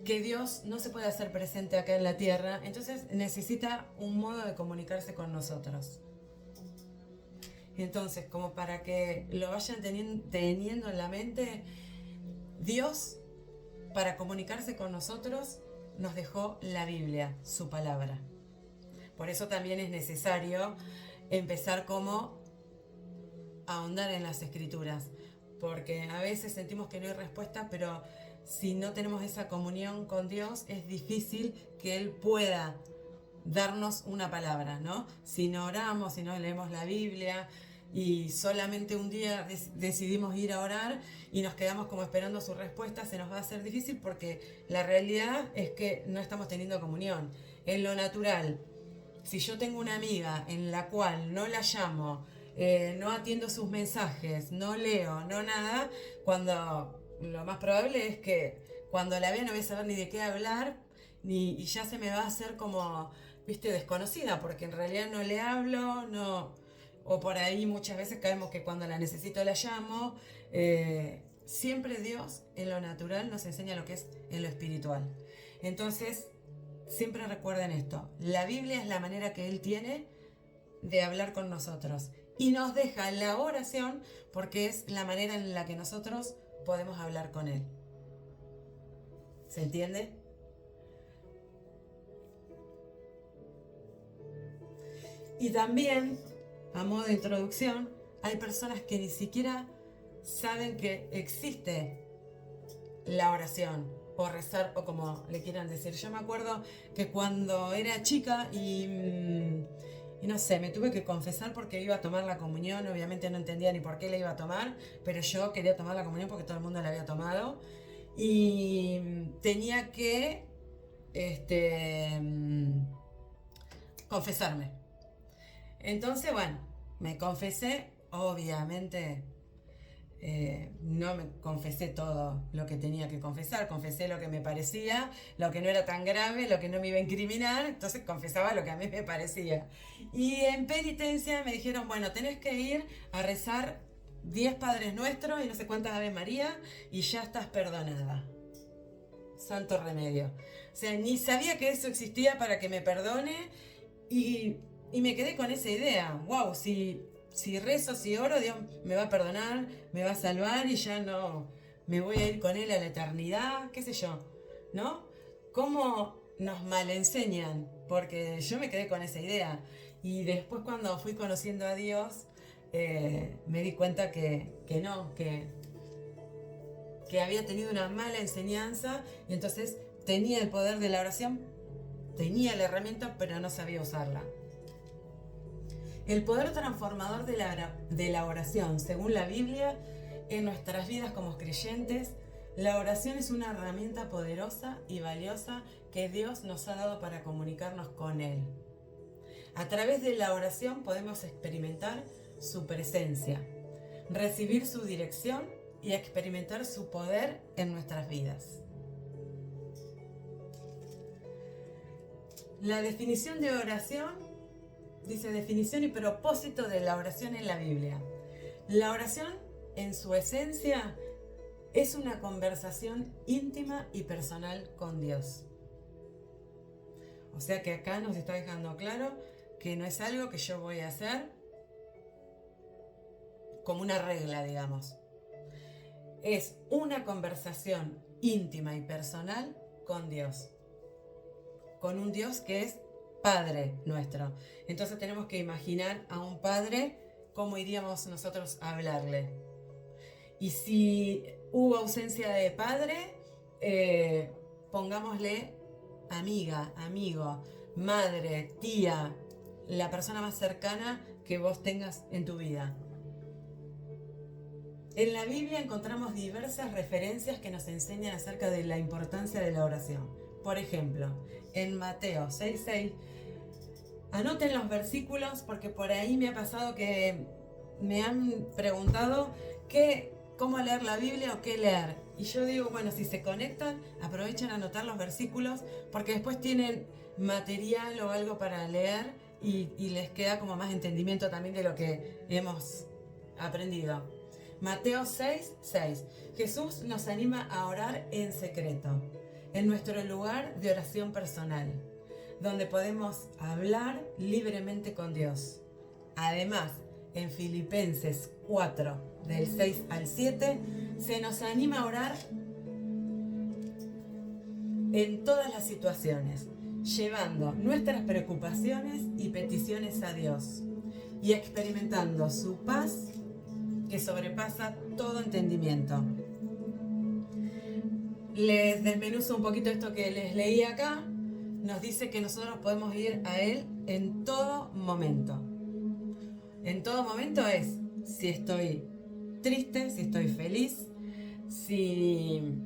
que Dios no se puede hacer presente acá en la tierra, entonces necesita un modo de comunicarse con nosotros. Entonces, como para que lo vayan teniendo en la mente, Dios, para comunicarse con nosotros, nos dejó la Biblia, su palabra. Por eso también es necesario empezar como a ahondar en las escrituras, porque a veces sentimos que no hay respuesta, pero si no tenemos esa comunión con Dios, es difícil que Él pueda darnos una palabra, ¿no? Si no oramos, si no leemos la Biblia y solamente un día decidimos ir a orar y nos quedamos como esperando su respuesta, se nos va a hacer difícil porque la realidad es que no estamos teniendo comunión. En lo natural, si yo tengo una amiga en la cual no la llamo, no atiendo sus mensajes, no leo, no nada, cuando lo más probable es que cuando la vea no voy a saber ni de qué hablar, y ya se me va a hacer como, viste, desconocida, porque en realidad no le hablo, no, o por ahí muchas veces caemos que cuando la necesito la llamo. Siempre Dios en lo natural nos enseña lo que es en lo espiritual. Entonces, siempre recuerden esto, la Biblia es la manera que Él tiene de hablar con nosotros y nos deja la oración porque es la manera en la que nosotros podemos hablar con Él. ¿Se entiende? Y también, a modo de introducción, hay personas que ni siquiera saben que existe la oración o rezar o como le quieran decir. Yo me acuerdo que cuando era chica y no sé, me tuve que confesar porque iba a tomar la comunión, obviamente no entendía ni por qué la iba a tomar, pero yo quería tomar la comunión porque todo el mundo la había tomado y tenía que este, confesarme. Entonces, bueno, me confesé, obviamente no me confesé todo lo que tenía que confesar, confesé lo que me parecía, lo que no era tan grave, lo que no me iba a incriminar, entonces confesaba lo que a mí me parecía. Y en penitencia me dijeron, bueno, tenés que ir a rezar 10 Padres Nuestros y no sé cuántas Ave María y ya estás perdonada. Santo remedio. O sea, ni sabía que eso existía para que me perdone y, y me quedé con esa idea. Wow, si rezo, si oro, Dios me va a perdonar, me va a salvar y ya no me voy a ir con Él a la eternidad, qué sé yo, ¿no? ¿Cómo nos malenseñan? Porque yo me quedé con esa idea. Y después cuando fui conociendo a Dios, me di cuenta que no, que había tenido una mala enseñanza y entonces tenía el poder de la oración, tenía la herramienta, pero no sabía usarla. El poder transformador de la oración, según la Biblia, en nuestras vidas como creyentes, la oración es una herramienta poderosa y valiosa que Dios nos ha dado para comunicarnos con Él. A través de la oración podemos experimentar su presencia, recibir su dirección y experimentar su poder en nuestras vidas. La definición de oración dice definición y propósito de la oración en la Biblia. La oración, en su esencia, es una conversación íntima y personal con Dios. O sea que acá nos está dejando claro que no es algo que yo voy a hacer como una regla, digamos. Es una conversación íntima y personal con Dios. Con un Dios que es Padre nuestro. Entonces tenemos que imaginar a un Padre, cómo iríamos nosotros a hablarle. Y si hubo ausencia de Padre, pongámosle amiga, amigo, madre, tía, la persona más cercana que vos tengas en tu vida. En la Biblia encontramos diversas referencias que nos enseñan acerca de la importancia de la oración. Por ejemplo, en Mateo 6:6, anoten los versículos porque por ahí me ha pasado que me han preguntado cómo leer la Biblia o qué leer. Y yo digo, bueno, si se conectan, aprovechen a anotar los versículos porque después tienen material o algo para leer y les queda como más entendimiento también de lo que hemos aprendido. Mateo 6:6. Jesús nos anima a orar en secreto. en nuestro lugar de oración personal, donde podemos hablar libremente con Dios. Además, en Filipenses 4, del 6 al 7, se nos anima a orar en todas las situaciones, llevando nuestras preocupaciones y peticiones a Dios y experimentando su paz que sobrepasa todo entendimiento. Les desmenuzo un poquito esto que les leí acá. Nos dice que nosotros podemos ir a Él en todo momento. En todo momento es si estoy triste, si estoy feliz, si...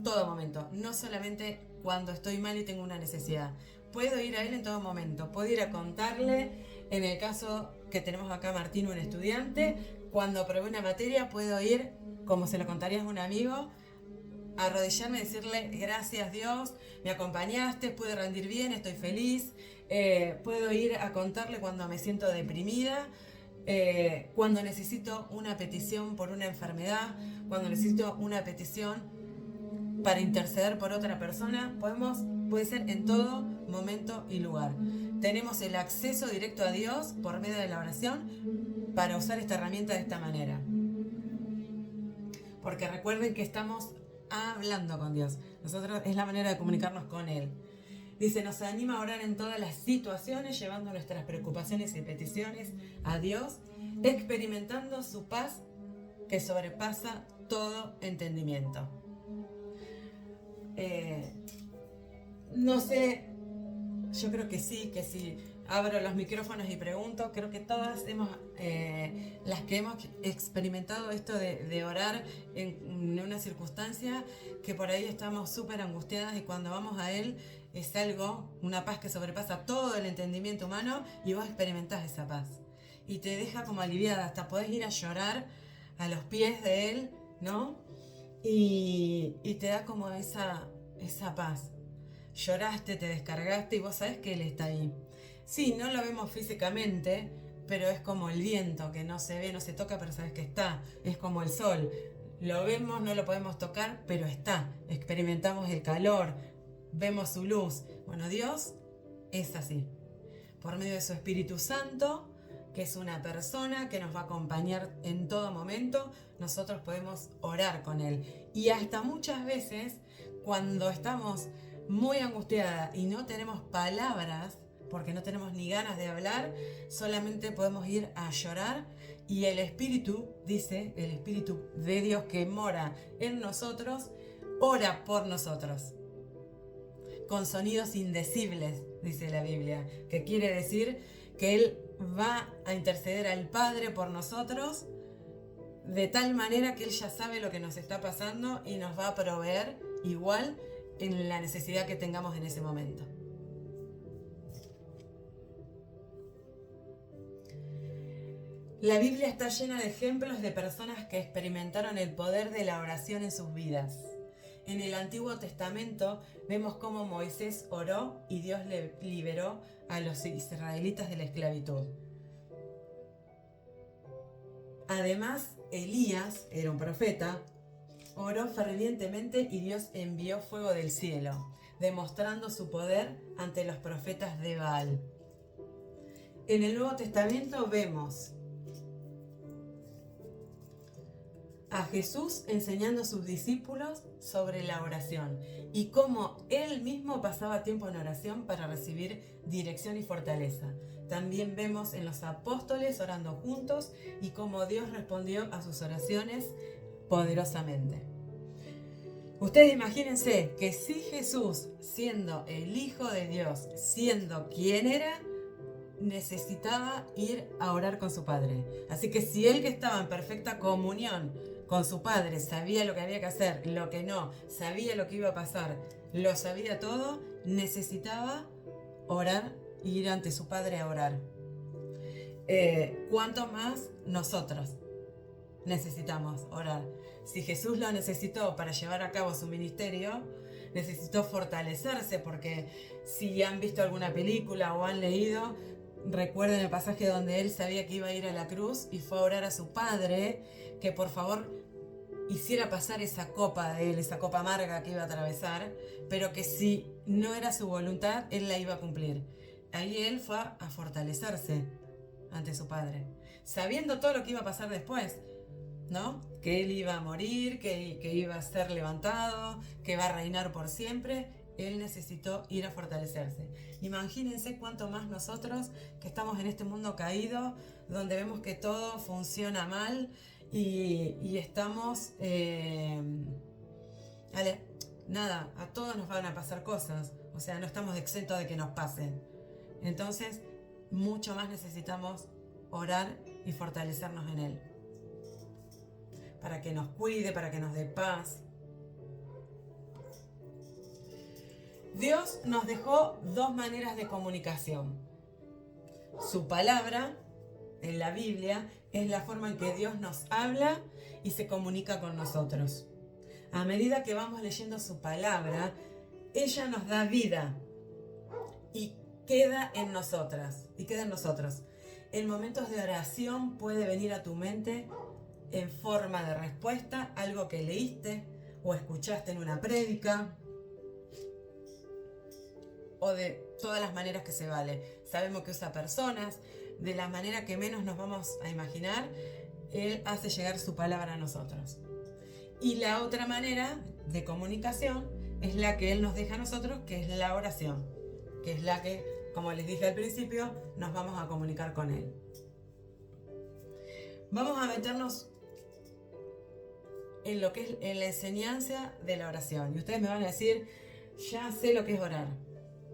Todo momento, no solamente cuando estoy mal y tengo una necesidad. Puedo ir a Él en todo momento, puedo ir a contarle, en el caso que tenemos acá Martín, un estudiante, cuando aprobé una materia puedo ir, como se lo contarías a un amigo, a arrodillarme y decirle gracias Dios, me acompañaste, pude rendir bien, estoy feliz. Puedo ir a contarle cuando me siento deprimida, cuando necesito una petición por una enfermedad, cuando necesito una petición para interceder por otra persona. Puede ser en todo momento y lugar. Tenemos el acceso directo a Dios por medio de la oración para usar esta herramienta de esta manera. Porque recuerden que estamos hablando con Dios. Nosotros es la manera de comunicarnos con Él. Dice, nos anima a orar en todas las situaciones, llevando nuestras preocupaciones y peticiones a Dios, experimentando su paz que sobrepasa todo entendimiento. No sé, yo creo que sí, que si abro los micrófonos y pregunto, creo que todas las que hemos experimentado esto de orar en una circunstancia que por ahí estamos súper angustiadas y cuando vamos a Él es algo, una paz que sobrepasa todo el entendimiento humano y vos experimentás esa paz. Y te deja como aliviada, hasta podés ir a llorar a los pies de Él, ¿no? Y te da como esa paz. Lloraste, te descargaste y vos sabés que Él está ahí. Sí, no lo vemos físicamente, pero es como el viento que no se ve, no se toca, pero sabes que está. Es como el sol. Lo vemos, no lo podemos tocar, pero está. Experimentamos el calor, vemos su luz. Bueno, Dios es así. Por medio de su Espíritu Santo, que es una persona que nos va a acompañar en todo momento, nosotros podemos orar con Él. Y hasta muchas veces, cuando estamos muy angustiadas y no tenemos palabras, porque no tenemos ni ganas de hablar, solamente podemos ir a llorar y el Espíritu, dice, el Espíritu de Dios que mora en nosotros, ora por nosotros. Con sonidos indecibles, dice la Biblia, que quiere decir que Él va a interceder al Padre por nosotros de tal manera que Él ya sabe lo que nos está pasando y nos va a proveer igual en la necesidad que tengamos en ese momento. La Biblia está llena de ejemplos de personas que experimentaron el poder de la oración en sus vidas. En el Antiguo Testamento vemos cómo Moisés oró y Dios le liberó a los israelitas de la esclavitud. Además, Elías, era un profeta, oró fervientemente y Dios envió fuego del cielo, demostrando su poder ante los profetas de Baal. En el Nuevo Testamento vemos a Jesús enseñando a sus discípulos sobre la oración y cómo Él mismo pasaba tiempo en oración para recibir dirección y fortaleza. También vemos en los apóstoles orando juntos y cómo Dios respondió a sus oraciones poderosamente. Ustedes imagínense que si Jesús, siendo el Hijo de Dios, siendo quien era, necesitaba ir a orar con su Padre. Así que si Él, que estaba en perfecta comunión con su Padre, sabía lo que había que hacer, lo que no, sabía lo que iba a pasar, lo sabía todo, necesitaba orar y ir ante su Padre a orar. ¿Cuánto más nosotros necesitamos orar? Si Jesús lo necesitó para llevar a cabo su ministerio, necesitó fortalecerse, porque si han visto alguna película o han leído, recuerden el pasaje donde Él sabía que iba a ir a la cruz y fue a orar a su Padre que por favor hiciera pasar esa copa de él, esa copa amarga que iba a atravesar, pero que si no era su voluntad, él la iba a cumplir. Ahí él fue a fortalecerse ante su padre, sabiendo todo lo que iba a pasar después, ¿no? Que él iba a morir, que iba a ser levantado, que va a reinar por siempre. Él necesitó ir a fortalecerse. Imagínense cuánto más nosotros que estamos en este mundo caído, donde vemos que todo funciona mal y estamos... nada, a todos nos van a pasar cosas. O sea, no estamos exentos de que nos pasen. Entonces, mucho más necesitamos orar y fortalecernos en Él. Para que nos cuide, para que nos dé paz. Dios nos dejó dos maneras de comunicación. Su palabra, en la Biblia, es la forma en que Dios nos habla y se comunica con nosotros. A medida que vamos leyendo su palabra, ella nos da vida y queda en nosotras, y queda en nosotros. En momentos de oración puede venir a tu mente en forma de respuesta algo que leíste o escuchaste en una prédica, o de todas las maneras que se vale. Sabemos que usa personas, de la manera que menos nos vamos a imaginar, Él hace llegar su palabra a nosotros. Y la otra manera de comunicación es la que Él nos deja a nosotros, que es la oración, que es la que, como les dije al principio, nos vamos a comunicar con Él. Vamos a meternos en lo que es en la enseñanza de la oración. Y ustedes me van a decir, ya sé lo que es orar.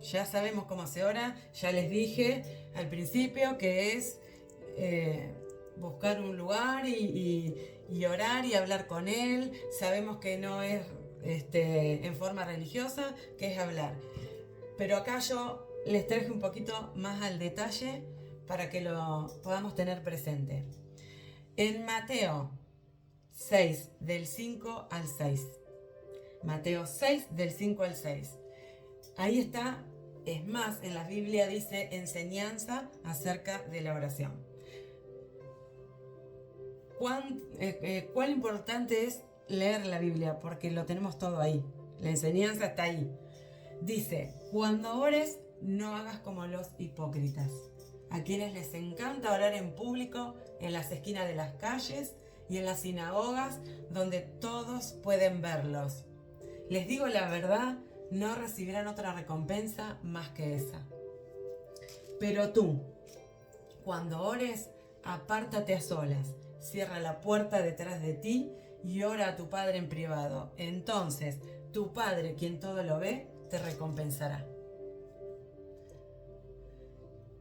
Ya sabemos cómo se ora, ya les dije al principio que es buscar un lugar y orar y hablar con Él. Sabemos que no es en forma religiosa, que es hablar. Pero acá yo les traje un poquito más al detalle para que lo podamos tener presente. En Mateo 6, del 5 al 6. Mateo 6, del 5 al 6. Ahí está. Es más, en la Biblia dice enseñanza acerca de la oración. ¿Cuán importante es leer la Biblia? Porque lo tenemos todo ahí. La enseñanza está ahí. Dice, cuando ores, no hagas como los hipócritas, a quienes les encanta orar en público, en las esquinas de las calles y en las sinagogas, donde todos pueden verlos. Les digo la verdad, no recibirán otra recompensa más que esa. Pero tú, cuando ores, apártate a solas, cierra la puerta detrás de ti y ora a tu Padre en privado. Entonces, tu Padre, quien todo lo ve, te recompensará.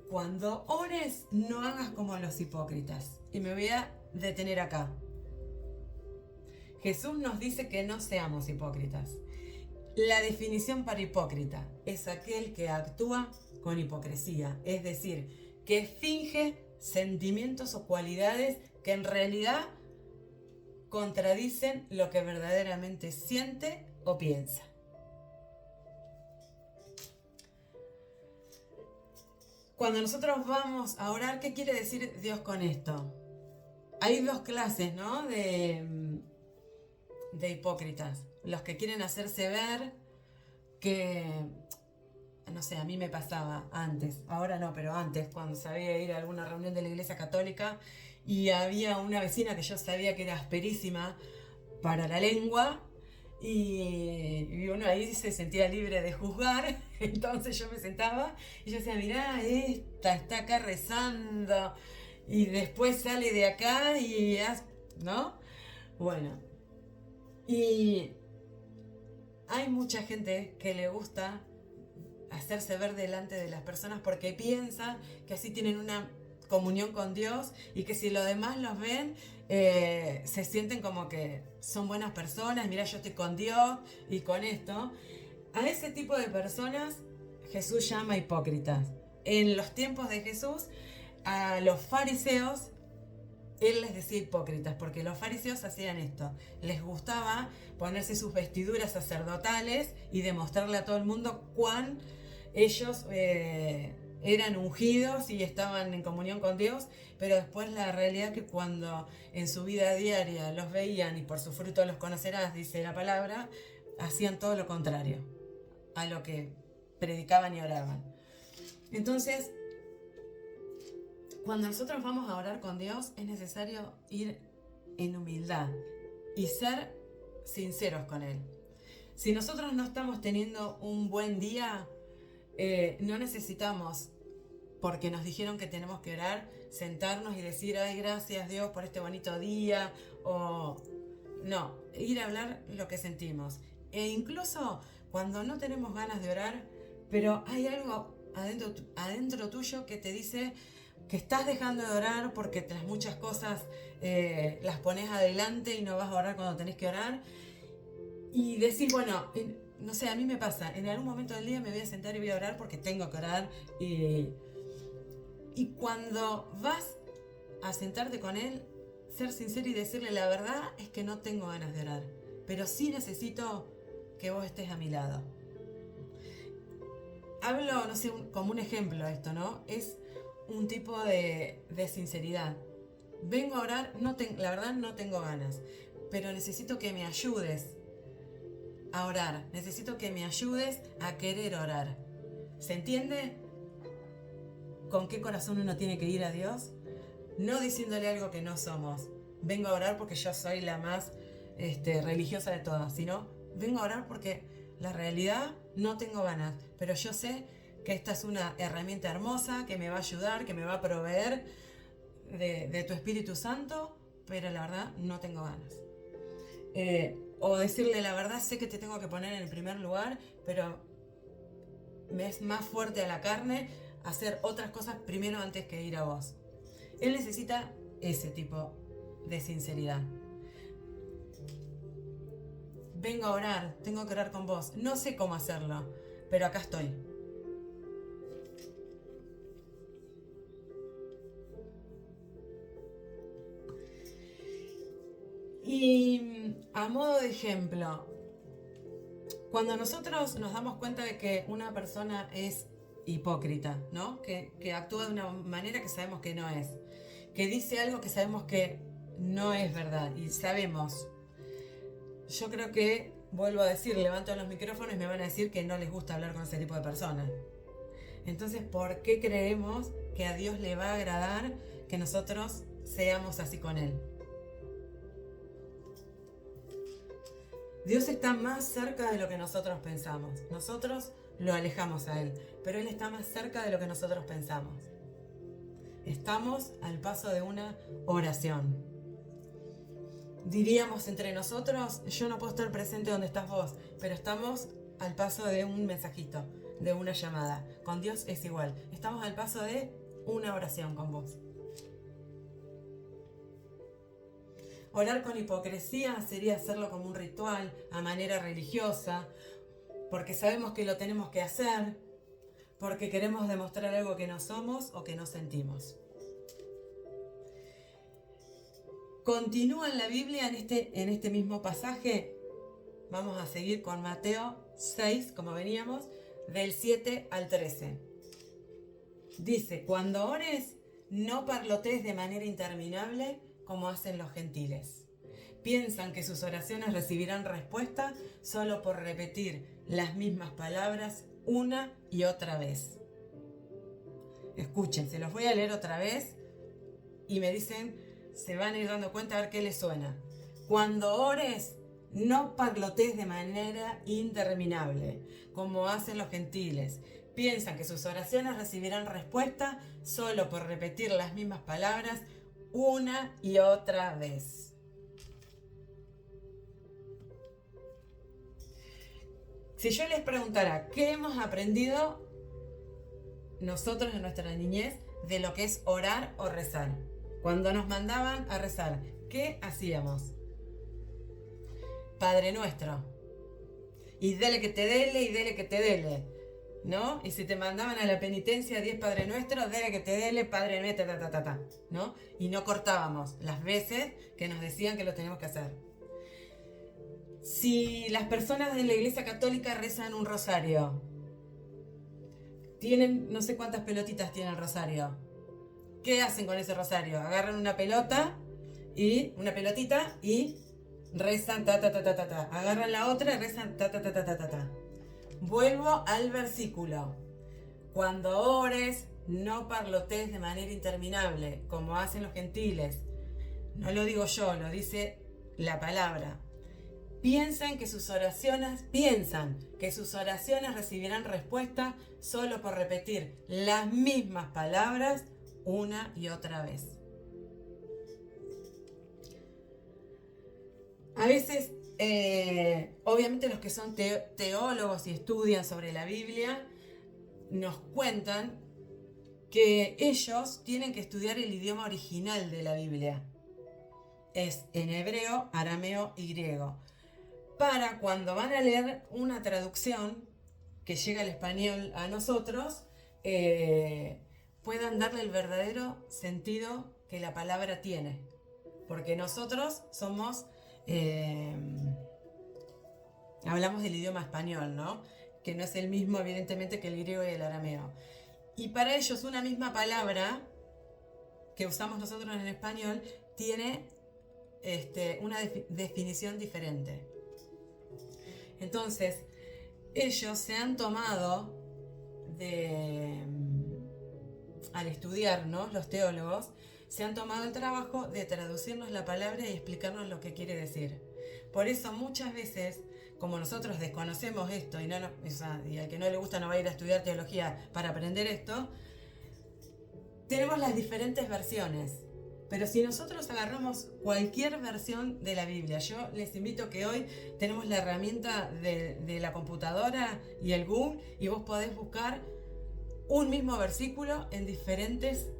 Cuando ores, no hagas como los hipócritas. Y me voy a detener acá. Jesús nos dice que no seamos hipócritas. La definición para hipócrita es aquel que actúa con hipocresía, es decir, que finge sentimientos o cualidades que en realidad contradicen lo que verdaderamente siente o piensa. Cuando nosotros vamos a orar, ¿qué quiere decir Dios con esto? Hay dos clases, ¿no? de hipócritas. Los que quieren hacerse ver que, no sé, a mí me pasaba antes, ahora no, pero antes, cuando sabía ir a alguna reunión de la Iglesia Católica y había una vecina que yo sabía que era asperísima para la lengua y uno ahí se sentía libre de juzgar, entonces yo me sentaba y yo decía, mirá, esta está acá rezando y después sale de acá y, ¿no? Bueno, y hay mucha gente que le gusta hacerse ver delante de las personas porque piensa que así tienen una comunión con Dios y que si los demás los ven, se sienten como que son buenas personas, mira, yo estoy con Dios y con esto. A ese tipo de personas Jesús llama hipócritas. En los tiempos de Jesús, a los fariseos, Él les decía hipócritas, porque los fariseos hacían esto. Les gustaba ponerse sus vestiduras sacerdotales y demostrarle a todo el mundo cuán ellos eran ungidos y estaban en comunión con Dios, pero después la realidad que cuando en su vida diaria los veían y por su fruto los conocerás, dice la palabra, hacían todo lo contrario a lo que predicaban y oraban. Entonces, cuando nosotros vamos a orar con Dios, es necesario ir en humildad y ser sinceros con Él. Si nosotros no estamos teniendo un buen día, no necesitamos, porque nos dijeron que tenemos que orar, sentarnos y decir, ay, gracias Dios por este bonito día, o no, ir a hablar lo que sentimos. E incluso cuando no tenemos ganas de orar, pero hay algo adentro tuyo que te dice que estás dejando de orar porque las muchas cosas las pones adelante y no vas a orar cuando tenés que orar. Y decir, bueno, no sé, a mí me pasa, en algún momento del día me voy a sentar y voy a orar porque tengo que orar. Y cuando vas a sentarte con Él, ser sincero y decirle la verdad es que no tengo ganas de orar, pero sí necesito que vos estés a mi lado. Hablo, no sé, como un ejemplo esto, ¿no? Es un tipo de sinceridad. Vengo a orar, la verdad no tengo ganas, pero necesito que me ayudes a orar. Necesito que me ayudes a querer orar. ¿Se entiende con qué corazón uno tiene que ir a Dios? No diciéndole algo que no somos. Vengo a orar porque yo soy la más religiosa de todas, sino vengo a orar porque la realidad no tengo ganas, pero yo sé que esta es una herramienta hermosa que me va a ayudar, que me va a proveer de tu Espíritu Santo, pero la verdad no tengo ganas. O decirle la verdad, sé que te tengo que poner en el primer lugar, pero me es más fuerte a la carne hacer otras cosas primero antes que ir a vos. Él necesita ese tipo de sinceridad. Vengo a orar, tengo que orar con vos. No sé cómo hacerlo, pero acá estoy. Y a modo de ejemplo, cuando nosotros nos damos cuenta de que una persona es hipócrita, ¿no? Que actúa de una manera que sabemos que no es, que dice algo que sabemos que no es verdad y sabemos. Yo creo que, vuelvo a decir, levanto los micrófonos y me van a decir que no les gusta hablar con ese tipo de personas. Entonces, ¿por qué creemos que a Dios le va a agradar que nosotros seamos así con Él? Dios está más cerca de lo que nosotros pensamos. Nosotros lo alejamos a Él, pero Él está más cerca de lo que nosotros pensamos. Estamos al paso de una oración. Diríamos entre nosotros, yo no puedo estar presente donde estás vos, pero estamos al paso de un mensajito, de una llamada. Con Dios es igual. Estamos al paso de una oración con vos. Orar con hipocresía sería hacerlo como un ritual, a manera religiosa, porque sabemos que lo tenemos que hacer, porque queremos demostrar algo que no somos o que no sentimos. Continúa en la Biblia, en este mismo pasaje, vamos a seguir con Mateo 6, como veníamos, del 7 al 13. Dice, cuando ores, no parlotees de manera interminable como hacen los gentiles. Piensan que sus oraciones recibirán respuesta solo por repetir las mismas palabras una y otra vez. Escuchen, se los voy a leer otra vez y me dicen, se van a ir dando cuenta a ver qué les suena. Cuando ores, no parlotees de manera interminable, como hacen los gentiles. Piensan que sus oraciones recibirán respuesta solo por repetir las mismas palabras una y otra vez. Si yo les preguntara, ¿qué hemos aprendido nosotros en nuestra niñez de lo que es orar o rezar? Cuando nos mandaban a rezar, ¿qué hacíamos? Padre Nuestro. Y dele que te dele, y dele que te dele, ¿no? Y si te mandaban a la penitencia 10 Padre Nuestro, dele que te dele, Padre Nuestro, ¿no? Y no cortábamos las veces que nos decían que lo teníamos que hacer. Si las personas de la Iglesia Católica rezan un rosario, tienen, no sé cuántas pelotitas tiene el rosario. ¿Qué hacen con ese rosario? Agarran una pelotita y rezan ta ta ta ta ta ta. Agarran la otra y rezan ta ta ta ta ta ta ta. Vuelvo al versículo. Cuando ores, no parlotes de manera interminable, como hacen los gentiles. No lo digo yo, lo dice la palabra. Piensan que sus oraciones recibirán respuesta solo por repetir las mismas palabras una y otra vez. A veces, obviamente los que son teólogos y estudian sobre la Biblia, nos cuentan que ellos tienen que estudiar el idioma original de la Biblia. Es en hebreo, arameo y griego. Para cuando van a leer una traducción que llega al español a nosotros, puedan darle el verdadero sentido que la palabra tiene. Porque nosotros somos, hablamos del idioma español, ¿no? Que no es el mismo, evidentemente, que el griego y el arameo. Y para ellos una misma palabra que usamos nosotros en español tiene una definición diferente. Entonces, ellos se han tomado al estudiar, ¿no? Los teólogos, se han tomado el trabajo de traducirnos la palabra y explicarnos lo que quiere decir. Por eso muchas veces, como nosotros desconocemos esto y al que no le gusta no va a ir a estudiar teología para aprender esto, tenemos las diferentes versiones. Pero si nosotros agarramos cualquier versión de la Biblia, yo les invito que hoy tenemos la herramienta de la computadora y el Google, y vos podés buscar un mismo versículo en diferentes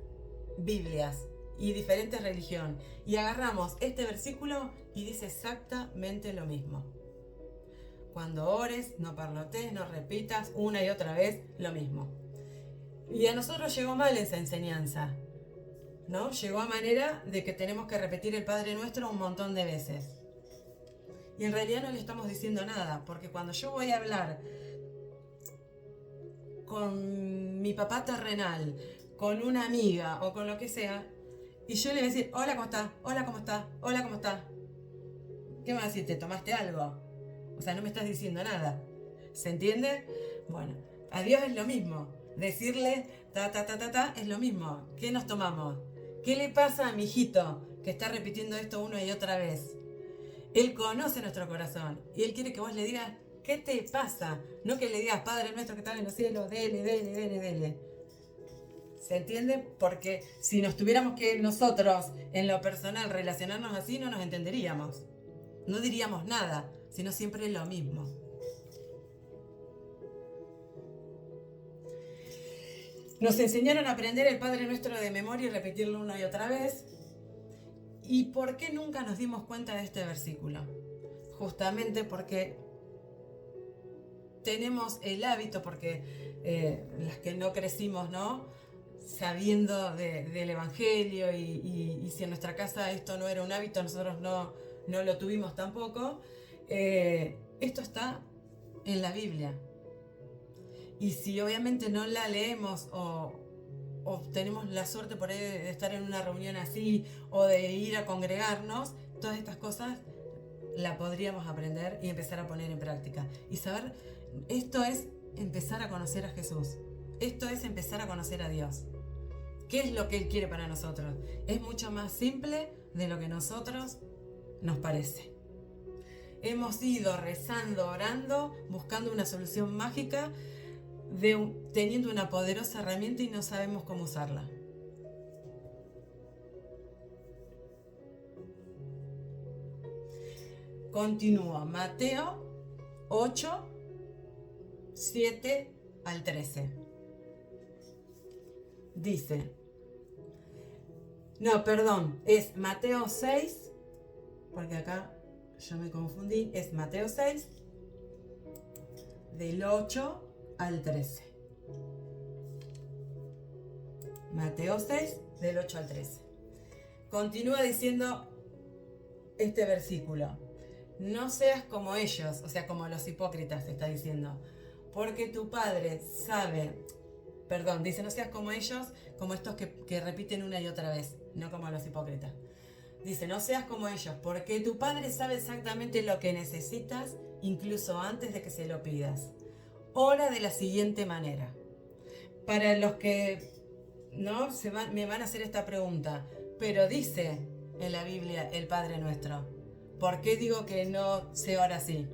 Biblias y diferentes religiones. Y agarramos este versículo y dice exactamente lo mismo. Cuando ores, no parlotes, no repitas una y otra vez lo mismo. Y a nosotros llegó mal esa enseñanza, ¿no? Llegó a manera de que tenemos que repetir el Padre Nuestro un montón de veces. Y en realidad no le estamos diciendo nada, porque cuando yo voy a hablar con mi papá terrenal, con una amiga o con lo que sea, y yo le voy a decir, hola, ¿cómo está? Hola, ¿cómo está? Hola, ¿cómo está? ¿Qué me va a decir? ¿Te tomaste algo? O sea, no me estás diciendo nada. ¿Se entiende? Bueno, a Dios es lo mismo. Decirle ta, ta, ta, ta, ta, es lo mismo. ¿Qué nos tomamos? ¿Qué le pasa a mi hijito que está repitiendo esto una y otra vez? Él conoce nuestro corazón y Él quiere que vos le digas, ¿qué te pasa? No que le digas, Padre nuestro que estás en los cielos, dele, dele, dele, dele. ¿Se entiende? Porque si nos tuviéramos que nosotros en lo personal relacionarnos así, no nos entenderíamos. No diríamos nada, sino siempre lo mismo. Nos enseñaron a aprender el Padre Nuestro de memoria y repetirlo una y otra vez. ¿Y por qué nunca nos dimos cuenta de este versículo? Justamente porque tenemos el hábito, porque las que no crecimos, ¿no? Sabiendo del Evangelio y si en nuestra casa esto no era un hábito, nosotros no lo tuvimos tampoco. Esto está en la Biblia. Y si obviamente no la leemos o tenemos la suerte por ahí de estar en una reunión así o de ir a congregarnos, todas estas cosas la podríamos aprender y empezar a poner en práctica. Y saber, esto es empezar a conocer a Jesús. Esto es empezar a conocer a Dios. ¿Qué es lo que Él quiere para nosotros? Es mucho más simple de lo que nosotros nos parece. Hemos ido rezando, orando, buscando una solución mágica, teniendo una poderosa herramienta y no sabemos cómo usarla. Continúo. Mateo 8, 7 al 13. Dice, no, perdón, es Mateo 6, porque acá yo me confundí, es Mateo 6, del 8 al 13. Mateo 6, del 8 al 13. Continúa diciendo este versículo. No seas como ellos, o sea, como los hipócritas, está diciendo. Porque tu Padre sabe, perdón, dice, no seas como ellos, como estos que repiten una y otra vez, no como los hipócritas. Dice, no seas como ellos, porque tu Padre sabe exactamente lo que necesitas, incluso antes de que se lo pidas. Ora de la siguiente manera. Para los que no me van a hacer esta pregunta, pero dice en la Biblia el Padre Nuestro, ¿por qué digo que no se ora así?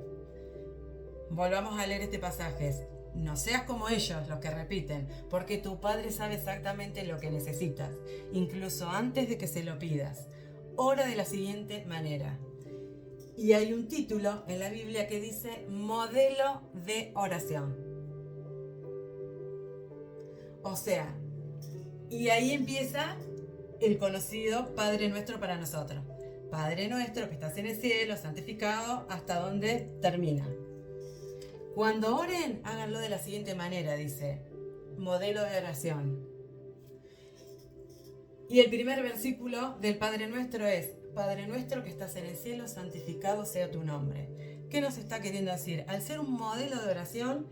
Volvamos a leer este pasaje. No seas como ellos, los que repiten, porque tu Padre sabe exactamente lo que necesitas, incluso antes de que se lo pidas. Ora de la siguiente manera. Y hay un título en la Biblia que dice modelo de oración. O sea, y ahí empieza el conocido Padre Nuestro para nosotros. Padre Nuestro que estás en el cielo, santificado, hasta donde termina. Cuando oren, háganlo de la siguiente manera, dice, modelo de oración. Y el primer versículo del Padre Nuestro es, Padre Nuestro que estás en el cielo, santificado sea tu nombre. ¿Qué nos está queriendo decir? Al ser un modelo de oración,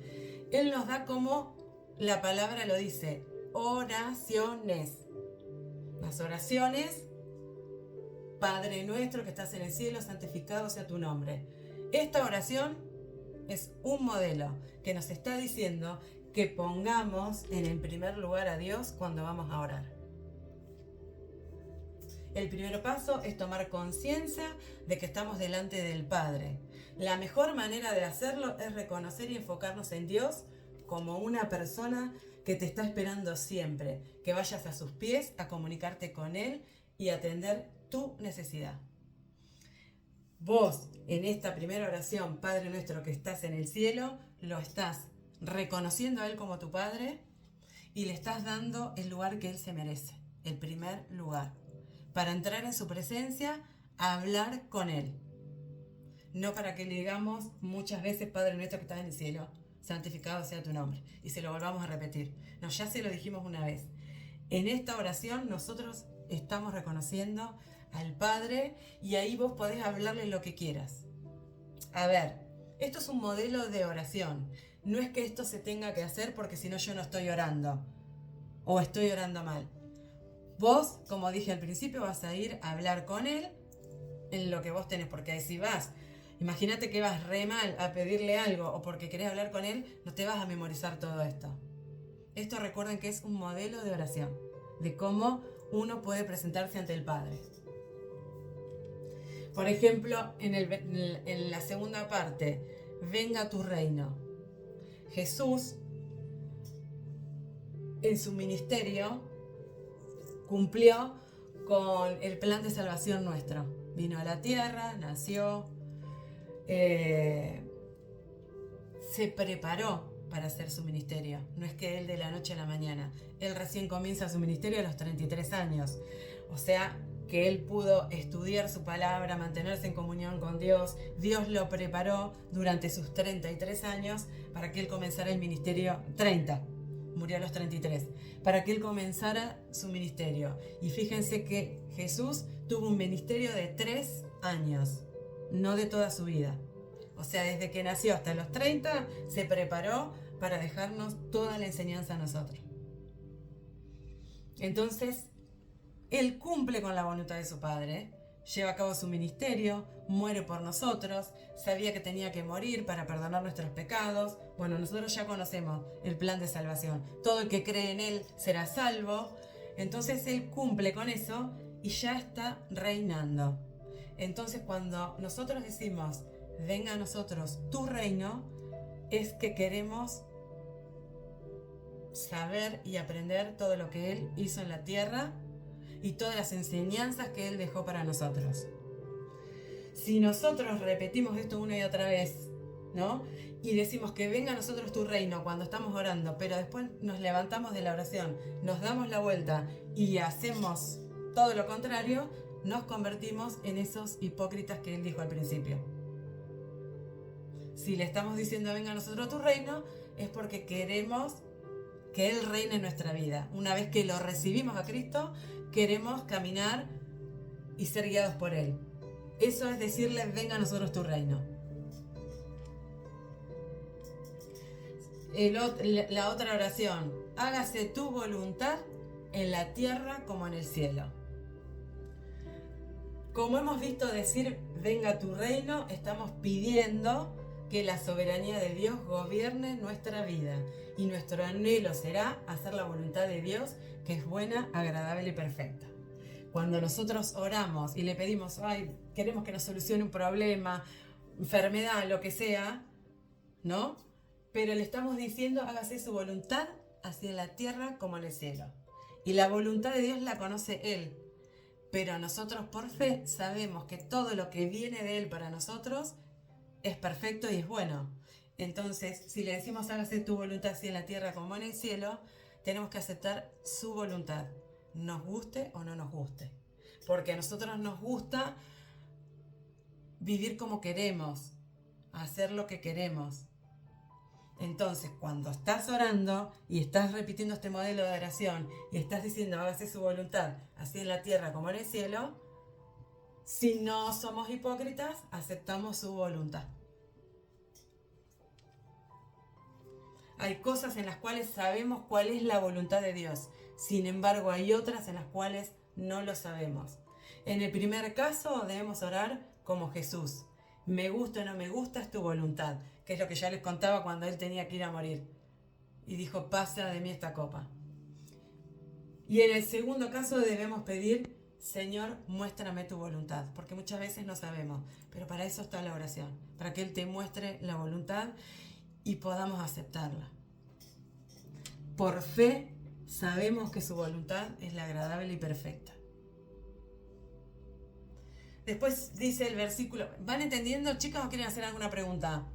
Él nos da como la palabra lo dice, oraciones. Las oraciones, Padre Nuestro que estás en el cielo, santificado sea tu nombre. Esta oración es un modelo que nos está diciendo que pongamos en el primer lugar a Dios cuando vamos a orar. El primer paso es tomar conciencia de que estamos delante del Padre. La mejor manera de hacerlo es reconocer y enfocarnos en Dios como una persona que te está esperando siempre, que vayas a sus pies a comunicarte con Él y atender tu necesidad. Vos, en esta primera oración, Padre Nuestro que estás en el cielo, lo estás reconociendo a Él como tu Padre y le estás dando el lugar que Él se merece, el primer lugar, para entrar en su presencia, a hablar con Él. No para que le digamos muchas veces, Padre Nuestro que estás en el cielo, santificado sea tu nombre, y se lo volvamos a repetir. No, ya se lo dijimos una vez. En esta oración nosotros estamos reconociendo al Padre y ahí vos podés hablarle lo que quieras. A ver, esto es un modelo de oración. No es que esto se tenga que hacer porque si no yo no estoy orando o estoy orando mal. Vos, como dije al principio, vas a ir a hablar con Él en lo que vos tenés, porque ahí si vas, imagínate que vas re mal a pedirle algo o porque querés hablar con Él, no te vas a memorizar todo esto. Esto recuerden que es un modelo de oración, de cómo uno puede presentarse ante el Padre. Por ejemplo, en la segunda parte, venga tu reino. Jesús, en su ministerio, cumplió con el plan de salvación nuestro. Vino a la tierra, nació, se preparó para hacer su ministerio. No es que Él de la noche a la mañana. Él recién comienza su ministerio a los 33 años. O sea, que Él pudo estudiar su palabra, mantenerse en comunión con Dios. Dios lo preparó durante sus 33 años para que Él comenzara el ministerio. 30, murió a los 33, para que Él comenzara su ministerio. Y fíjense que Jesús tuvo un ministerio de 3 años, no de toda su vida. O sea, desde que nació hasta los 30 se preparó para dejarnos toda la enseñanza a nosotros. Entonces, Él cumple con la voluntad de su Padre, lleva a cabo su ministerio, muere por nosotros, sabía que tenía que morir para perdonar nuestros pecados. Bueno, nosotros ya conocemos el plan de salvación. Todo el que cree en Él será salvo. Entonces Él cumple con eso y ya está reinando. Entonces cuando nosotros decimos, venga a nosotros tu reino, es que queremos saber y aprender todo lo que Él hizo en la tierra y todas las enseñanzas que Él dejó para nosotros. Si nosotros repetimos esto una y otra vez, ¿no? Y decimos que venga a nosotros tu reino cuando estamos orando, pero después nos levantamos de la oración, nos damos la vuelta y hacemos todo lo contrario, nos convertimos en esos hipócritas que Él dijo al principio. Si le estamos diciendo venga a nosotros tu reino, es porque queremos que Él reine en nuestra vida. Una vez que lo recibimos a Cristo, queremos caminar y ser guiados por Él. Eso es decirle, venga a nosotros tu reino. La otra oración, hágase tu voluntad en la tierra como en el cielo. Como hemos visto decir, venga tu reino, estamos pidiendo que la soberanía de Dios gobierne nuestra vida. Y nuestro anhelo será hacer la voluntad de Dios, que es buena, agradable y perfecta. Cuando nosotros oramos y le pedimos, ay, queremos que nos solucione un problema, enfermedad, lo que sea, ¿no? Pero le estamos diciendo, hágase su voluntad así en la tierra como en el cielo. Y la voluntad de Dios la conoce Él. Pero nosotros por fe sabemos que todo lo que viene de Él para nosotros es perfecto y es bueno. Entonces, si le decimos hágase tu voluntad así en la tierra como en el cielo, tenemos que aceptar su voluntad, nos guste o no nos guste. Porque a nosotros nos gusta vivir como queremos, hacer lo que queremos. Entonces, cuando estás orando y estás repitiendo este modelo de oración y estás diciendo hágase su voluntad así en la tierra como en el cielo, si no somos hipócritas, aceptamos su voluntad. Hay cosas en las cuales sabemos cuál es la voluntad de Dios. Sin embargo, hay otras en las cuales no lo sabemos. En el primer caso debemos orar como Jesús. Me gusta o no me gusta, es tu voluntad. Que es lo que ya les contaba cuando Él tenía que ir a morir. Y dijo, pasa de mí esta copa. Y en el segundo caso debemos pedir, Señor, muéstrame tu voluntad. Porque muchas veces no sabemos. Pero para eso está la oración. Para que Él te muestre la voluntad y podamos aceptarla. Por fe sabemos que su voluntad es la agradable y perfecta. Después dice el versículo, ¿van entendiendo, chicas, o quieren hacer alguna pregunta?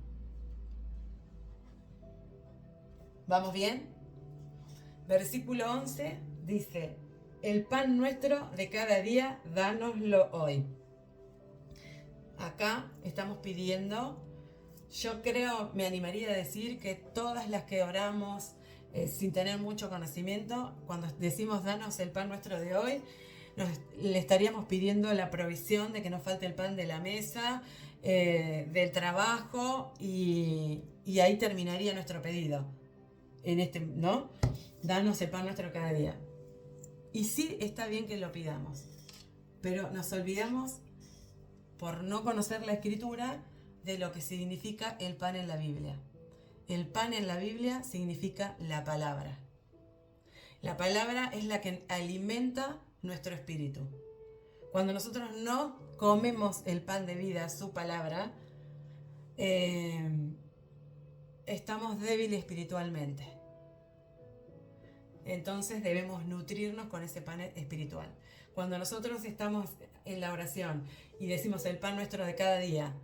¿Vamos bien? Versículo 11 dice, el pan nuestro de cada día, dánoslo hoy. Acá estamos pidiendo, yo creo, me animaría a decir que todas las que oramos sin tener mucho conocimiento, cuando decimos danos el pan nuestro de hoy, le estaríamos pidiendo la provisión de que nos falte el pan de la mesa, del trabajo, y ahí terminaría nuestro pedido. ¿No? Danos el pan nuestro cada día. Y sí, está bien que lo pidamos, pero nos olvidamos, por no conocer la Escritura, de lo que significa el pan en la Biblia. El pan en la Biblia significa la palabra. La palabra es la que alimenta nuestro espíritu. Cuando nosotros no comemos el pan de vida, su palabra, estamos débiles espiritualmente. Entonces debemos nutrirnos con ese pan espiritual. Cuando nosotros estamos en la oración y decimos el pan nuestro de cada día,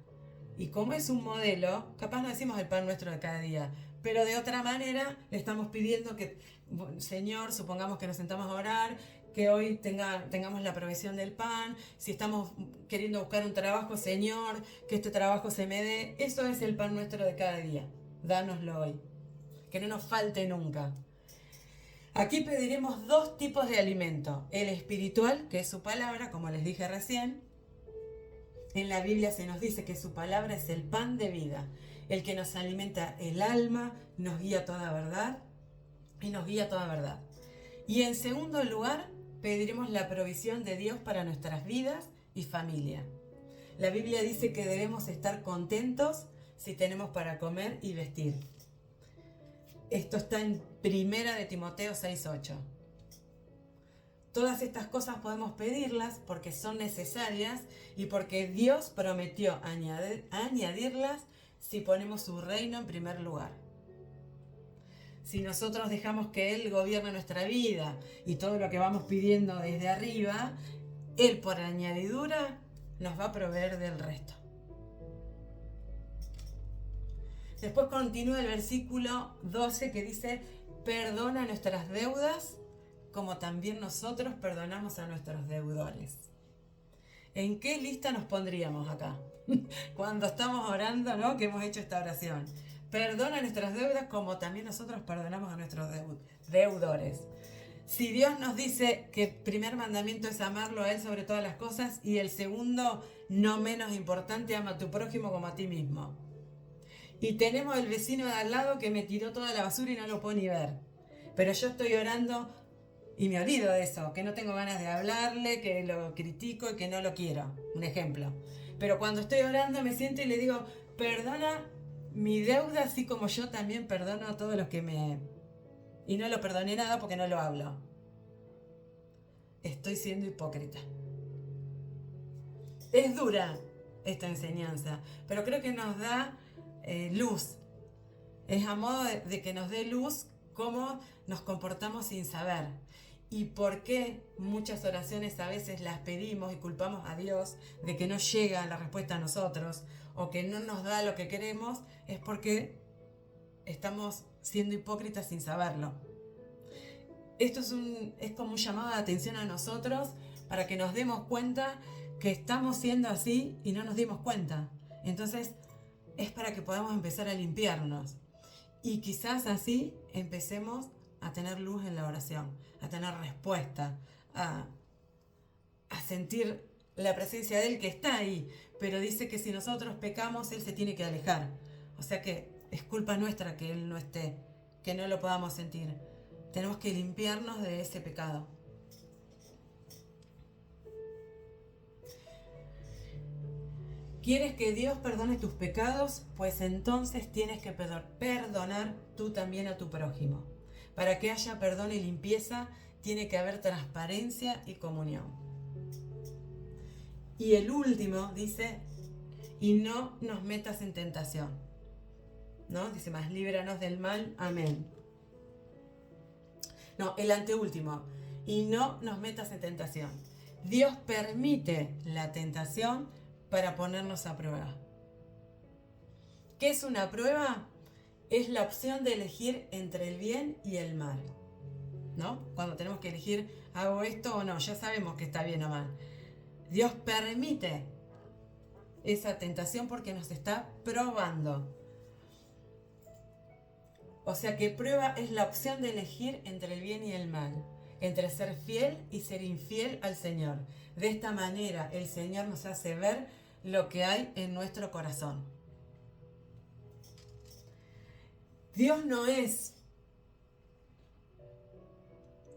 y como es un modelo, capaz no decimos el pan nuestro de cada día, pero de otra manera le estamos pidiendo que, Señor, supongamos que nos sentamos a orar, que hoy tengamos la provisión del pan. Si estamos queriendo buscar un trabajo, Señor, que este trabajo se me dé. Eso es el pan nuestro de cada día. Dánoslo hoy. Que no nos falte nunca. Aquí pediremos dos tipos de alimento. El espiritual, que es su palabra, como les dije recién. En la Biblia se nos dice que su palabra es el pan de vida, el que nos alimenta el alma, nos guía a toda verdad y nos guía a toda verdad. Y en segundo lugar, pediremos la provisión de Dios para nuestras vidas y familia. La Biblia dice que debemos estar contentos si tenemos para comer y vestir. Esto está en 1 de Timoteo 6:8. Todas estas cosas podemos pedirlas porque son necesarias y porque Dios prometió añadirlas si ponemos su reino en primer lugar. Si nosotros dejamos que Él gobierne nuestra vida y todo lo que vamos pidiendo desde arriba, Él por añadidura nos va a proveer del resto. Después continúa el versículo 12 que dice, perdona nuestras deudas como también nosotros perdonamos a nuestros deudores. ¿En qué lista nos pondríamos acá? Cuando estamos orando, ¿no? Que hemos hecho esta oración. Perdona nuestras deudas como también nosotros perdonamos a nuestros deudores. Si Dios nos dice que el primer mandamiento es amarlo a Él sobre todas las cosas y el segundo, no menos importante, ama a tu prójimo como a ti mismo. Y tenemos el vecino de al lado que me tiró toda la basura y no lo puedo ni ver. Pero yo estoy orando y me olvido de eso, que no tengo ganas de hablarle, que lo critico y que no lo quiero. Un ejemplo. Pero cuando estoy orando me siento y le digo, perdona mi deuda, así como yo también perdono a todos los que me... Y no lo perdoné nada porque no lo hablo. Estoy siendo hipócrita. Es dura esta enseñanza, pero creo que nos da luz. Es a modo de que nos dé luz cómo nos comportamos sin saber. Y por qué muchas oraciones a veces las pedimos y culpamos a Dios de que no llega la respuesta a nosotros o que no nos da lo que queremos, es porque estamos siendo hipócritas sin saberlo. Esto es como un llamado de atención a nosotros para que nos demos cuenta que estamos siendo así y no nos dimos cuenta. Entonces es para que podamos empezar a limpiarnos. Y quizás así empecemos a tener luz en la oración, a tener respuesta, a sentir la presencia de Él que está ahí. Pero dice que si nosotros pecamos, Él se tiene que alejar. O sea que es culpa nuestra que Él no esté, que no lo podamos sentir. Tenemos que limpiarnos de ese pecado. ¿Quieres que Dios perdone tus pecados? Pues entonces tienes que perdonar tú también a tu prójimo. Para que haya perdón y limpieza, tiene que haber transparencia y comunión. Y el último dice, y no nos metas en tentación. ¿No? Dice, más líbranos del mal. Amén. No, el anteúltimo. Y no nos metas en tentación. Dios permite la tentación para ponernos a prueba. ¿Qué es una prueba? Es la opción de elegir entre el bien y el mal. ¿No? Cuando tenemos que elegir, ¿hago esto o no? Ya sabemos que está bien o mal. Dios permite esa tentación porque nos está probando. O sea que prueba es la opción de elegir entre el bien y el mal, entre ser fiel y ser infiel al Señor. De esta manera el Señor nos hace ver lo que hay en nuestro corazón. Dios no es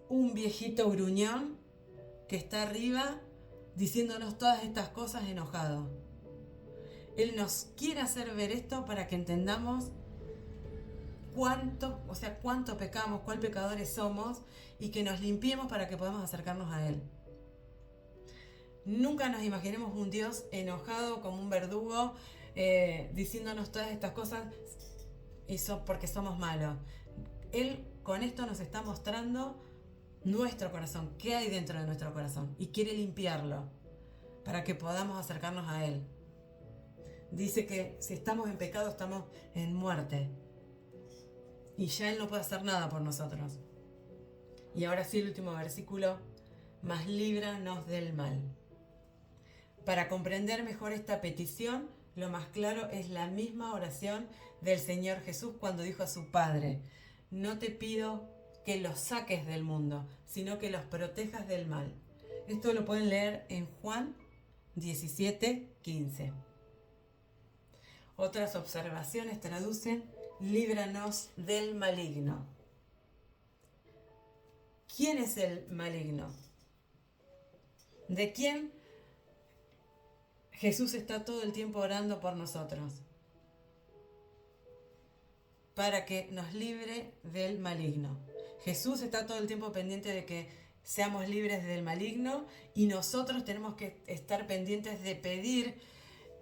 un viejito gruñón que está arriba diciéndonos todas estas cosas enojado. Él nos quiere hacer ver esto para que entendamos cuánto pecamos, cuál pecadores somos y que nos limpiemos para que podamos acercarnos a Él. Nunca nos imaginemos un Dios enojado como un verdugo diciéndonos todas estas cosas porque somos malos. Él con esto nos está mostrando nuestro corazón, qué hay dentro de nuestro corazón y quiere limpiarlo para que podamos acercarnos a Él. Dice que si estamos en pecado estamos en muerte. Y ya Él no puede hacer nada por nosotros. Y ahora sí el último versículo, mas líbranos del mal. Para comprender mejor esta petición, lo más claro es la misma oración del Señor Jesús cuando dijo a su Padre, no te pido que los saques del mundo, sino que los protejas del mal. Esto lo pueden leer en Juan 17:15. Otras observaciones traducen, líbranos del maligno. ¿Quién es el maligno? ¿De quién Jesús está todo el tiempo orando por nosotros? Para que nos libre del maligno. Jesús está todo el tiempo pendiente de que seamos libres del maligno y nosotros tenemos que estar pendientes de pedir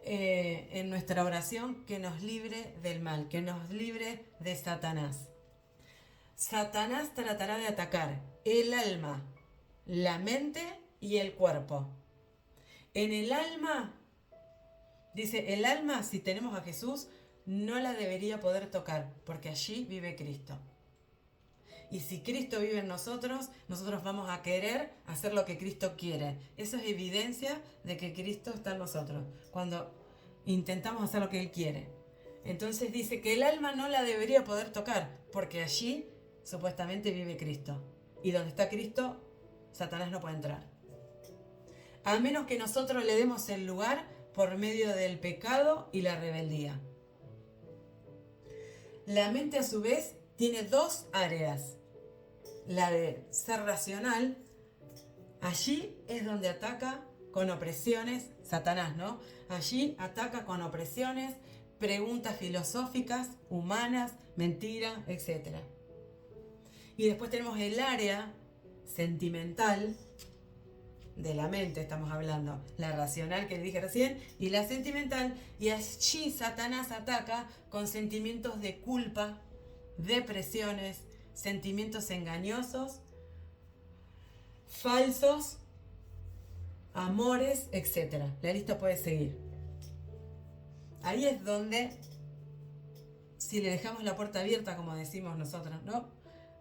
en nuestra oración que nos libre del mal, que nos libre de Satanás. Satanás tratará de atacar el alma, la mente y el cuerpo. En el alma, dice, el alma, si tenemos a Jesús, no la debería poder tocar, porque allí vive Cristo. Y si Cristo vive en nosotros, nosotros vamos a querer hacer lo que Cristo quiere. Eso es evidencia de que Cristo está en nosotros, cuando intentamos hacer lo que Él quiere. Entonces dice que el alma no la debería poder tocar, porque allí supuestamente vive Cristo. Y donde está Cristo, Satanás no puede entrar. A menos que nosotros le demos el lugar por medio del pecado y la rebeldía. La mente a su vez tiene dos áreas. La de ser racional, allí es donde ataca con opresiones, Satanás, ¿no? Allí ataca con opresiones, preguntas filosóficas, humanas, mentiras, etc. Y después tenemos el área sentimental de la mente, estamos hablando, la racional que dije recién, y la sentimental, y allí Satanás ataca con sentimientos de culpa, depresiones, sentimientos engañosos, falsos, amores, etc. La lista puede seguir. Ahí es donde, si le dejamos la puerta abierta, como decimos nosotros, ¿no?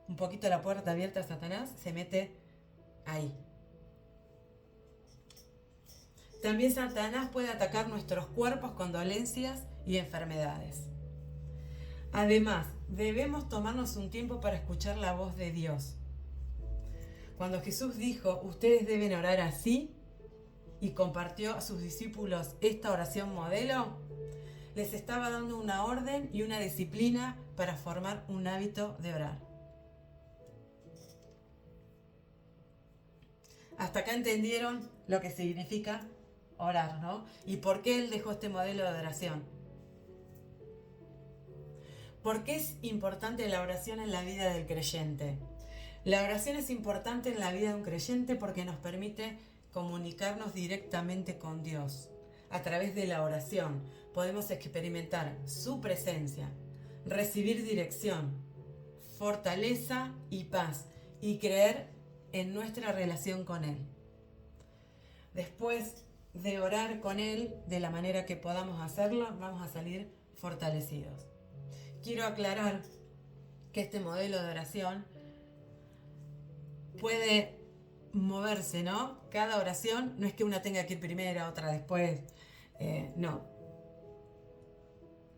Un poquito la puerta abierta a Satanás, se mete ahí. También Satanás puede atacar nuestros cuerpos con dolencias y enfermedades. Además, debemos tomarnos un tiempo para escuchar la voz de Dios. Cuando Jesús dijo, ustedes deben orar así, y compartió a sus discípulos esta oración modelo, les estaba dando una orden y una disciplina para formar un hábito de orar. Hasta acá entendieron lo que significa orar, ¿no? Y por qué él dejó este modelo de oración. ¿Por qué es importante la oración en la vida del creyente? La oración es importante en la vida de un creyente porque nos permite comunicarnos directamente con Dios. A través de la oración podemos experimentar su presencia, recibir dirección, fortaleza y paz, y creer en nuestra relación con Él. Después de orar con Él de la manera que podamos hacerlo, vamos a salir fortalecidos. Quiero aclarar que este modelo de oración puede moverse, ¿no? Cada oración no es que una tenga que ir primero, otra después, no.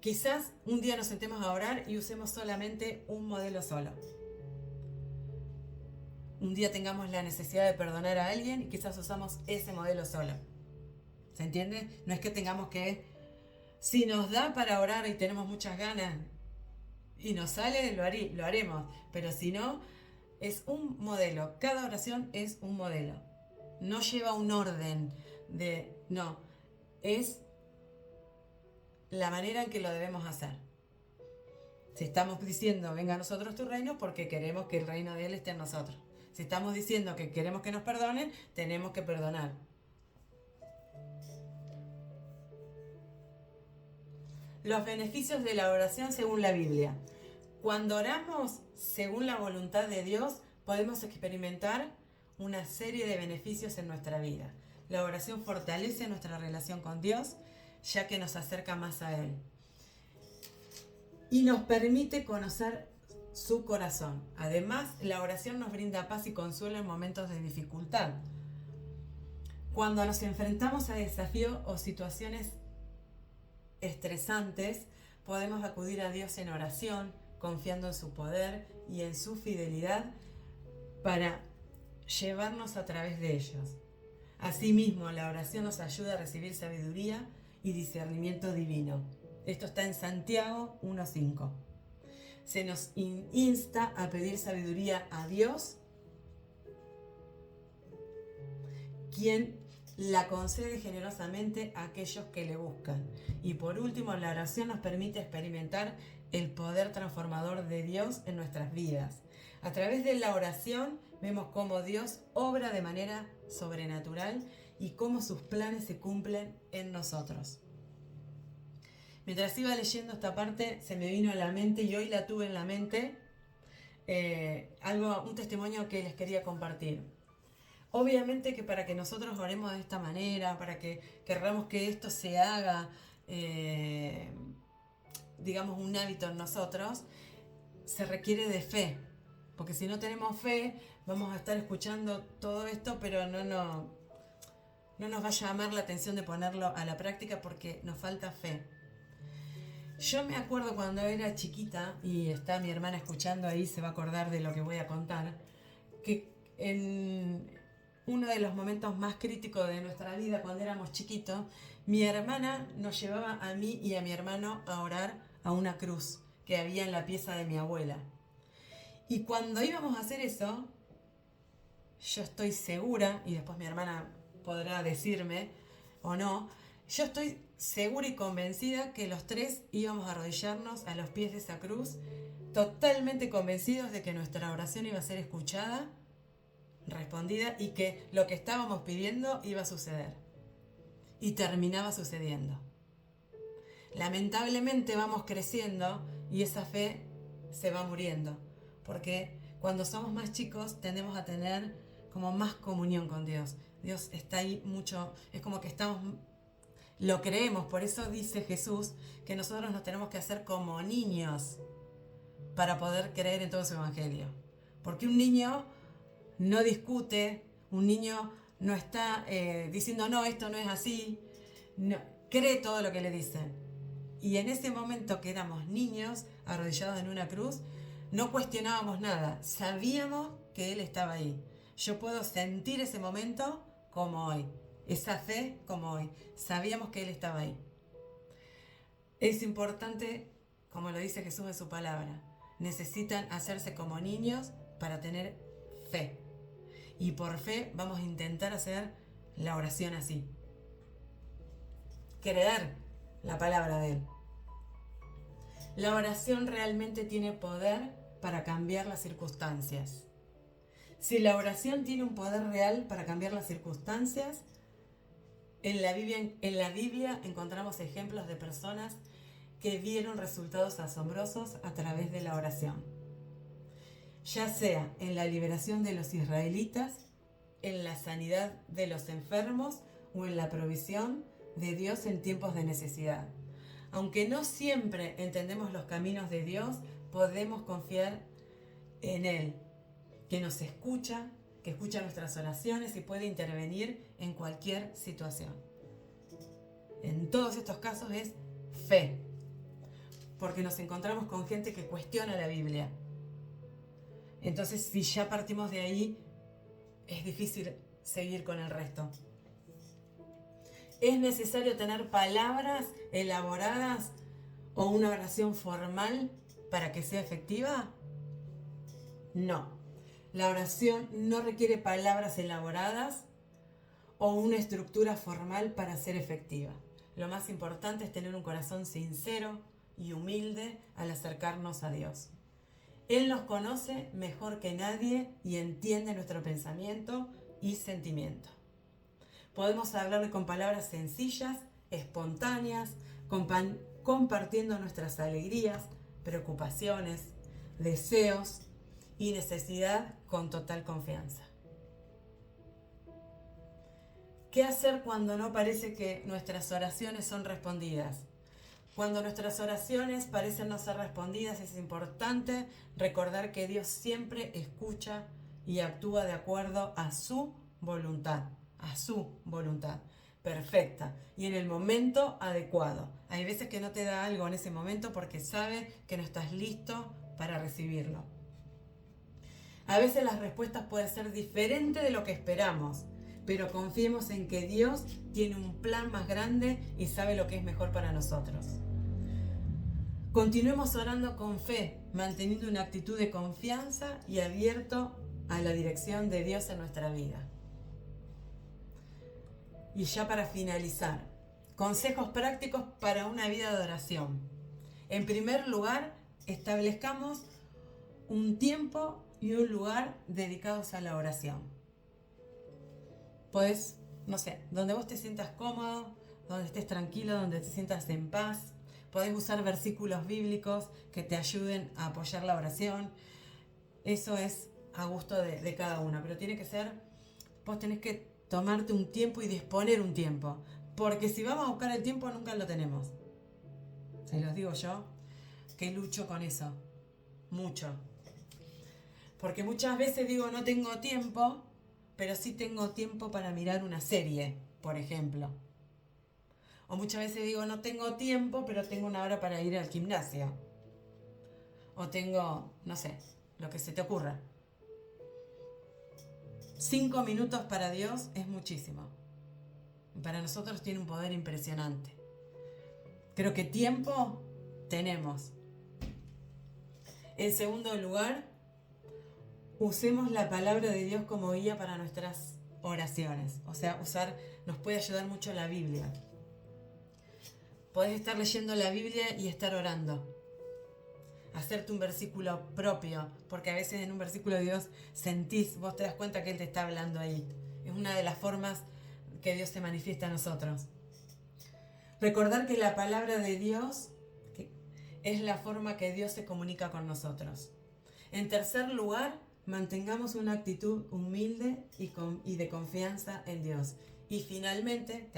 Quizás un día nos sentemos a orar y usemos solamente un modelo solo. Un día tengamos la necesidad de perdonar a alguien y quizás usamos ese modelo solo. ¿Se entiende? No es que tengamos que, si nos da para orar y tenemos muchas ganas y nos sale, lo haremos. Pero si no, es un modelo. Cada oración es un modelo. No lleva un orden no. Es la manera en que lo debemos hacer. Si estamos diciendo, venga a nosotros tu reino, porque queremos que el reino de Él esté en nosotros. Si estamos diciendo que queremos que nos perdonen, tenemos que perdonar. Los beneficios de la oración según la Biblia. Cuando oramos según la voluntad de Dios, podemos experimentar una serie de beneficios en nuestra vida. La oración fortalece nuestra relación con Dios, ya que nos acerca más a Él. Y nos permite conocer su corazón. Además, la oración nos brinda paz y consuelo en momentos de dificultad. Cuando nos enfrentamos a desafíos o situaciones estresantes, podemos acudir a Dios en oración, confiando en su poder y en su fidelidad para llevarnos a través de ellos. Asimismo, la oración nos ayuda a recibir sabiduría y discernimiento divino. Esto está en Santiago 1:5. Se nos insta a pedir sabiduría a Dios, quien la concede generosamente a aquellos que le buscan. Y por último, la oración nos permite experimentar el poder transformador de Dios en nuestras vidas. A través de la oración vemos cómo Dios obra de manera sobrenatural y cómo sus planes se cumplen en nosotros. Mientras iba leyendo esta parte, se me vino a la mente, y hoy la tuve en la mente, un testimonio que les quería compartir. Obviamente que para que nosotros oremos de esta manera, para que querramos que esto se haga, digamos, un hábito en nosotros, se requiere de fe. Porque si no tenemos fe, vamos a estar escuchando todo esto, pero no nos va a llamar la atención de ponerlo a la práctica porque nos falta fe. Yo me acuerdo cuando era chiquita, y está mi hermana escuchando ahí, se va a acordar de lo que voy a contar, que en uno de los momentos más críticos de nuestra vida, cuando éramos chiquitos, mi hermana nos llevaba a mí y a mi hermano a orar a una cruz que había en la pieza de mi abuela. Y cuando íbamos a hacer eso, yo estoy segura, y después mi hermana podrá decirme o no, yo estoy segura y convencida que los tres íbamos a arrodillarnos a los pies de esa cruz, totalmente convencidos de que nuestra oración iba a ser escuchada, respondida, y que lo que estábamos pidiendo iba a suceder. Y terminaba sucediendo. Lamentablemente vamos creciendo y esa fe se va muriendo, porque cuando somos más chicos tendemos a tener como más comunión con Dios. Dios está ahí mucho, es como que estamos, lo creemos, por eso dice Jesús que nosotros nos tenemos que hacer como niños para poder creer en todo su evangelio. Porque un niño no discute, un niño no está diciendo no, esto no es así, no, cree todo lo que le dicen. Y en ese momento que éramos niños arrodillados en una cruz, no cuestionábamos nada, sabíamos que Él estaba ahí. Yo puedo sentir ese momento como hoy, esa fe como hoy. Sabíamos que Él estaba ahí. Es importante, como lo dice Jesús en su palabra, necesitan hacerse como niños para tener fe. Y por fe vamos a intentar hacer la oración así. Creer la palabra de Él. La oración realmente tiene poder para cambiar las circunstancias. Si la oración tiene un poder real para cambiar las circunstancias, en la Biblia encontramos ejemplos de personas que vieron resultados asombrosos a través de la oración. Ya sea en la liberación de los israelitas, en la sanidad de los enfermos o en la provisión de Dios en tiempos de necesidad. Aunque no siempre entendemos los caminos de Dios, podemos confiar en Él, que nos escucha, que escucha nuestras oraciones y puede intervenir en cualquier situación. En todos estos casos es fe, porque nos encontramos con gente que cuestiona la Biblia. Entonces, si ya partimos de ahí, es difícil seguir con el resto. ¿Es necesario tener palabras elaboradas o una oración formal para que sea efectiva? No. La oración no requiere palabras elaboradas o una estructura formal para ser efectiva. Lo más importante es tener un corazón sincero y humilde al acercarnos a Dios. Él nos conoce mejor que nadie y entiende nuestro pensamiento y sentimiento. Podemos hablarle con palabras sencillas, espontáneas, compartiendo nuestras alegrías, preocupaciones, deseos y necesidad con total confianza. ¿Qué hacer cuando no parece que nuestras oraciones son respondidas? Cuando nuestras oraciones parecen no ser respondidas, es importante recordar que Dios siempre escucha y actúa de acuerdo a su voluntad perfecta y en el momento adecuado. Hay veces que no te da algo en ese momento porque sabe que no estás listo para recibirlo. A veces las respuestas pueden ser diferentes de lo que esperamos, pero confiemos en que Dios tiene un plan más grande y sabe lo que es mejor para nosotros. Continuemos orando con fe, manteniendo una actitud de confianza y abierto a la dirección de Dios en nuestra vida. Y ya para finalizar, consejos prácticos para una vida de oración. En primer lugar, establezcamos un tiempo y un lugar dedicados a la oración. Podés, no sé, donde vos te sientas cómodo, donde estés tranquilo, donde te sientas en paz. Podés usar versículos bíblicos que te ayuden a apoyar la oración. Eso es a gusto de cada uno, pero tiene que ser, vos tenés que tomarte un tiempo y disponer un tiempo, porque si vamos a buscar el tiempo nunca lo tenemos. Se los digo yo, que lucho con eso, mucho. Porque muchas veces digo no tengo tiempo, pero sí tengo tiempo para mirar una serie, por ejemplo. O muchas veces digo no tengo tiempo, pero tengo una hora para ir al gimnasio. O tengo, no sé, lo que se te ocurra. 5 minutos para Dios es muchísimo. Para nosotros tiene un poder impresionante. Creo que tiempo tenemos. En segundo lugar, usemos la palabra de Dios como guía para nuestras oraciones. O sea, nos puede ayudar mucho la Biblia. Podés estar leyendo la Biblia y estar orando. Hacerte un versículo propio, porque a veces en un versículo de Dios vos te das cuenta que Él te está hablando ahí. Es una de las formas que Dios se manifiesta a nosotros. Recordar que la palabra de Dios es la forma que Dios se comunica con nosotros. En tercer lugar, mantengamos una actitud humilde y de confianza en Dios. Y finalmente,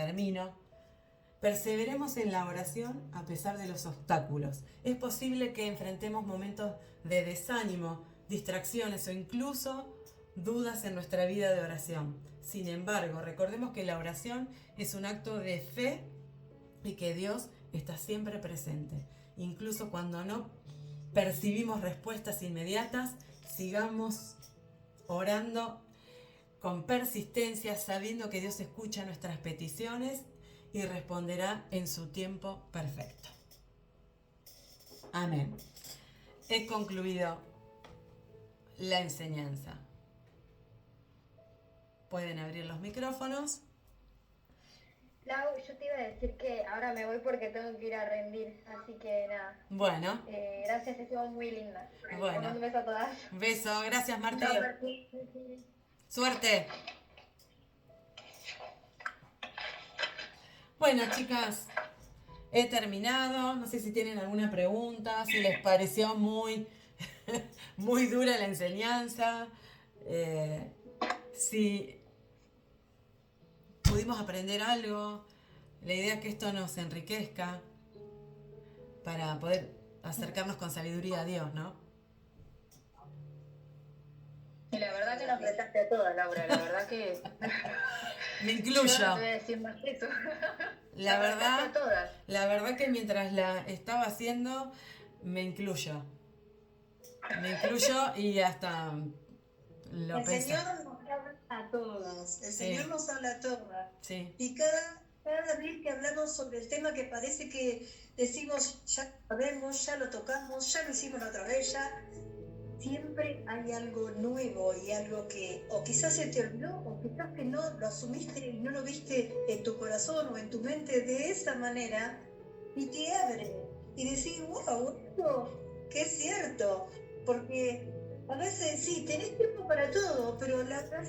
perseveremos en la oración a pesar de los obstáculos. Es posible que enfrentemos momentos de desánimo, distracciones o incluso dudas en nuestra vida de oración. Sin embargo, recordemos que la oración es un acto de fe y que Dios está siempre presente. Incluso cuando no percibimos respuestas inmediatas, sigamos orando con persistencia, sabiendo que Dios escucha nuestras peticiones y responderá en su tiempo perfecto. Amén. He concluido la enseñanza. Pueden abrir los micrófonos. Lau, yo te iba a decir que ahora me voy porque tengo que ir a rendir, así que nada. Bueno. Gracias, estuvo muy linda. Bueno. Te mando un beso a todas. Beso, gracias Martín. Chao, Martín. Suerte. Bueno, chicas, he terminado. No sé si tienen alguna pregunta, si les pareció muy, muy dura la enseñanza, si pudimos aprender algo. La idea es que esto nos enriquezca para poder acercarnos con sabiduría a Dios, ¿no? Y la verdad que nos prestaste a todas, Laura, la verdad que... Me incluyo. Yo no te voy a decir más que eso. La verdad que mientras la estaba haciendo, me incluyo. Y hasta lo El pensé. Señor nos habla a todas, el Señor nos habla a todas. Sí. Y cada vez que hablamos sobre el tema que parece que decimos, ya lo sabemos, ya lo tocamos, ya lo hicimos la otra vez, siempre hay algo nuevo y algo que o quizás se te olvidó o quizás que no lo asumiste y no lo viste en tu corazón o en tu mente de esa manera y te abre y decís, wow, esto que es cierto, porque a veces sí, tenés tiempo para todo, pero la verdad